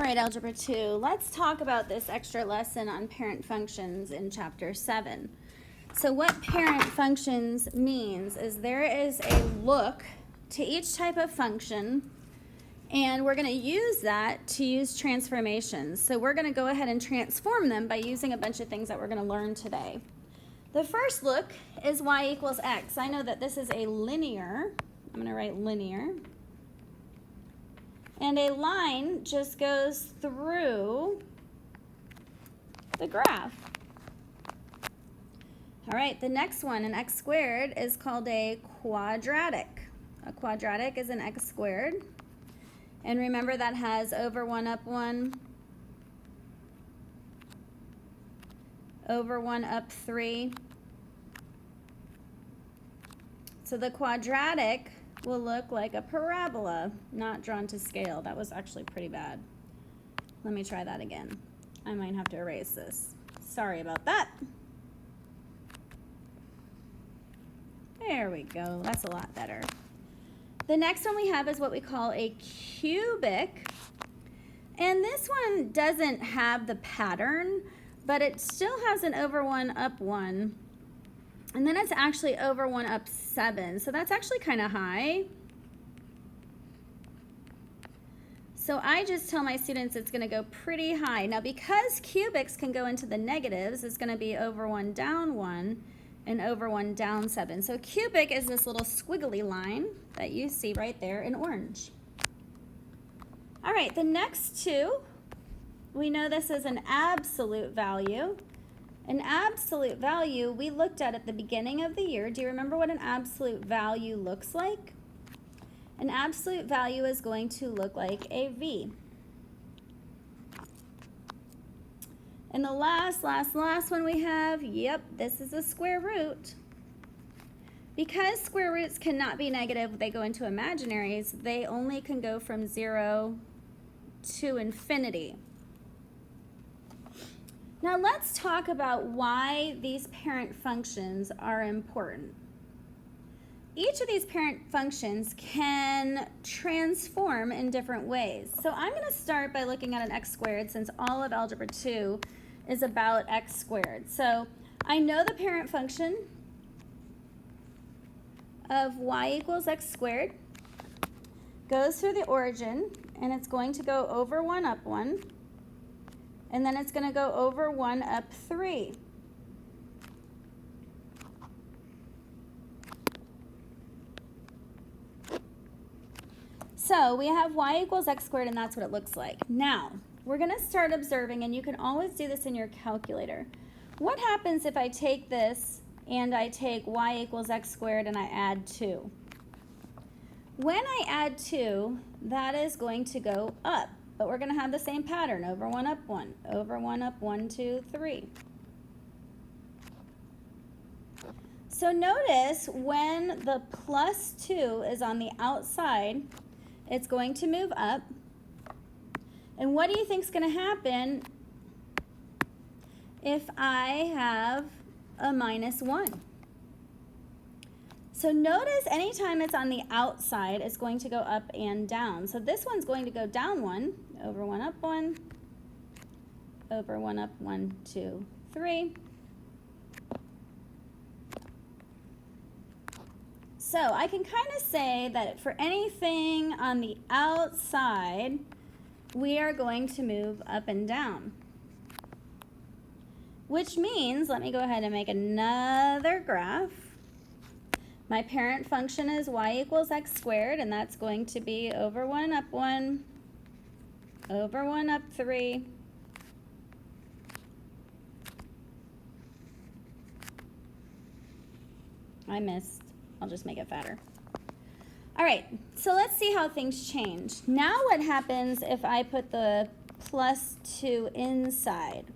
All right, Algebra 2, let's talk about this extra lesson on parent functions in Chapter 7. So what parent functions means is there is a look to each type of function, and we're going to use that to use transformations. So we're going to go ahead and transform them by using a bunch of things that we're going to learn today. The first look is y equals x. I know that this is a linear. I'm going to write linear. And a line just goes through the graph. All right, the next one, an x squared, is called a quadratic. A quadratic is an x squared. And remember that has over 1 up 1, over 1 up 3. So the quadratic will look like a parabola, not drawn to scale. That was actually pretty bad. Let me try that again. I might have to erase this. Sorry about that. There we go. That's a lot better. The next one we have is what we call a cubic. And this one doesn't have the pattern, but it still has an over 1 up 1. And then it's actually over 1 up 7. So that's actually kind of high. So I just tell my students it's going to go pretty high. Now because cubics can go into the negatives, it's going to be over 1 down 1 and over 1 down 7. So cubic is this little squiggly line that you see right there in orange. All right, the next two, we know this is an absolute value. An absolute value we looked at the beginning of the year. Do you remember what an absolute value looks like? An absolute value is going to look like a V. And the last one we have, yep, this is a square root. Because square roots cannot be negative, they go into imaginaries, they only can go from 0 to infinity. Now let's talk about why these parent functions are important. Each of these parent functions can transform in different ways. So I'm going to start by looking at an x squared since all of Algebra 2 is about x squared. So I know the parent function of y equals x squared goes through the origin, and it's going to go over 1 up 1. And then it's going to go over 1 up 3. So we have y equals x squared, and that's what it looks like. Now, we're going to start observing, and you can always do this in your calculator. What happens if I take this and I take y equals x squared and I add 2? When I add 2, that is going to go up. But we're going to have the same pattern, over 1 up 1, over 1 up 1, 2, 3. So notice when the plus 2 is on the outside, it's going to move up. And what do you think is going to happen if I have a minus 1? So notice anytime it's on the outside, it's going to go up and down. So this one's going to go down 1, over 1 up 1, over 1 up 1, 2, 3. So I can kind of say that for anything on the outside, we are going to move up and down. Which means, let me go ahead and make another graph. My parent function is y equals x squared, and that's going to be over 1 up 1, over 1 up 3, I missed. I'll just make it fatter. All right, so let's see how things change. Now what happens if I put the plus 2 inside?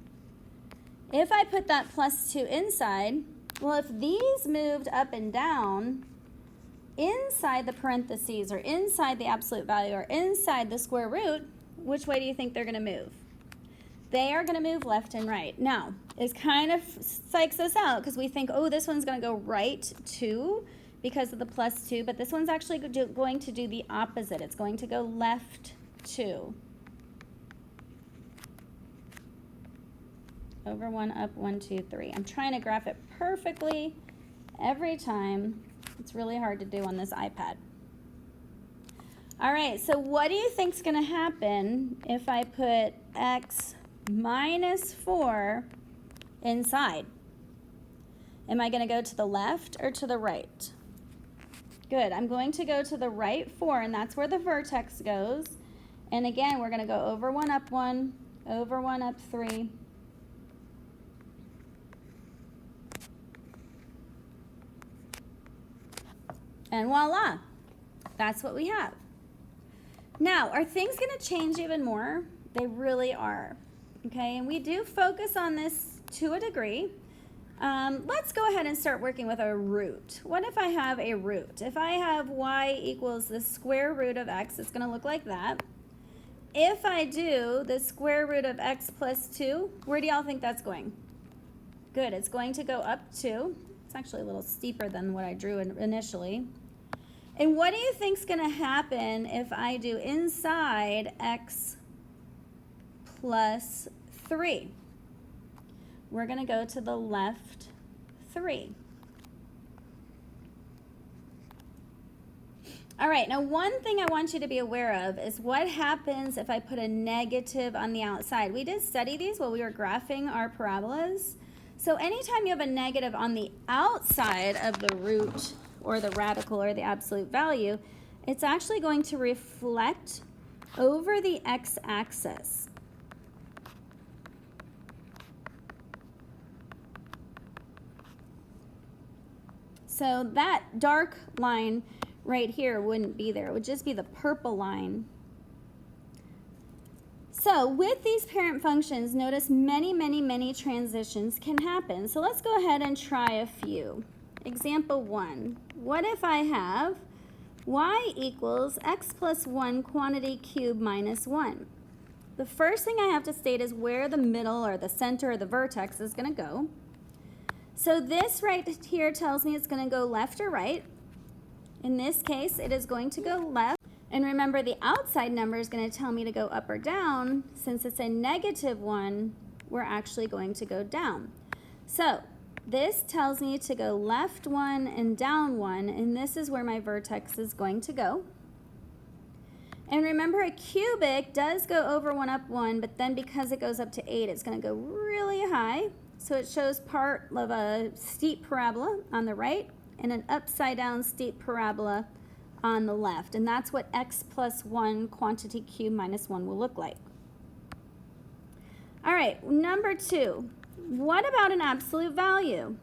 If I put that plus 2 inside, well, if these moved up and down, inside the parentheses or inside the absolute value or inside the square root, which way do you think they're going to move? They are going to move left and right. Now, it kind of psychs us out because we think, oh, this one's going to go right 2 because of the plus 2, but this one's actually going to do the opposite. It's going to go left 2. over 1, up 1, 2, 3. I'm trying to graph it perfectly every time. It's really hard to do on this iPad. All right, so what do you think is going to happen if I put x minus 4 inside? Am I going to go to the left or to the right? Good, I'm going to go to the right 4, and that's where the vertex goes. And again, we're going to go over 1, up 1, over 1, up 3. And voila, that's what we have. Now, are things going to change even more? They really are. Okay, and we do focus on this to a degree. Let's go ahead and start working with a root. What if I have a root? If I have y equals the square root of x, it's going to look like that. If I do the square root of x plus 2, where do y'all think that's going? Good, it's going to go up 2. It's actually a little steeper than what I drew initially. And what do you think is going to happen if I do inside x plus 3? We're going to go to the left 3. All right, now one thing I want you to be aware of is what happens if I put a negative on the outside. We did study these while we were graphing our parabolas. So anytime you have a negative on the outside of the root or the radical or the absolute value, it's actually going to reflect over the x-axis. So that dark line right here wouldn't be there. It would just be the purple line. So with these parent functions, notice many transitions can happen. So let's go ahead and try a few. Example 1. What if I have y equals x plus 1 quantity cubed minus 1? The first thing I have to state is where the middle or the center or the vertex is going to go. So this right here tells me it's going to go left or right. In this case, it is going to go left. And remember, the outside number is going to tell me to go up or down. Since it's a negative 1, we're actually going to go down. So this tells me to go left 1 and down 1, and this is where my vertex is going to go. And remember, a cubic does go over 1, up 1, but then because it goes up to 8, it's going to go really high. So it shows part of a steep parabola on the right and an upside down steep parabola on the left. And that's what x plus 1 quantity cubed minus 1 will look like. All right, number 2. What about an absolute value?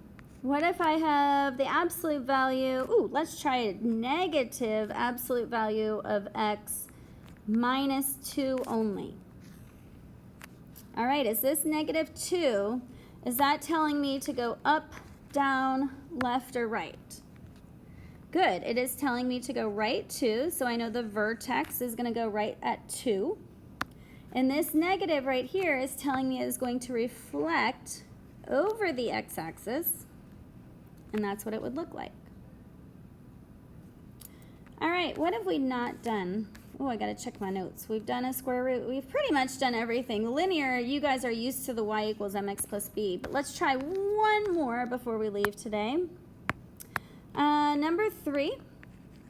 What if I have the absolute value, let's try a negative absolute value of x minus 2 only. All right, is this negative 2? Is that telling me to go up, down, left, or right? Good, it is telling me to go right 2, so I know the vertex is going to go right at 2. And this negative right here is telling me it's going to reflect over the x-axis, and that's what it would look like. All right, what have we not done? Oh, I gotta check my notes. We've done a square root. We've pretty much done everything. Linear, you guys are used to the y equals mx plus b, but let's try one more before we leave today. Number 3,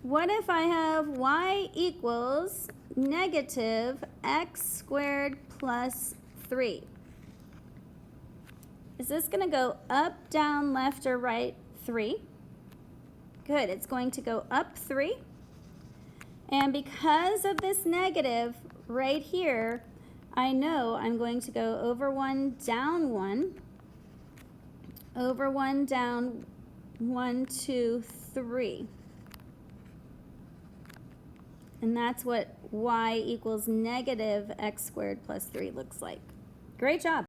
what if I have y equals negative x squared plus 3? Is this gonna go up, down, left, or right 3? Good, it's going to go up 3. And because of this negative right here, I know I'm going to go over 1, down 1, over 1, down 1, 2, 3. And that's what y equals negative x squared plus 3 looks like. Great job.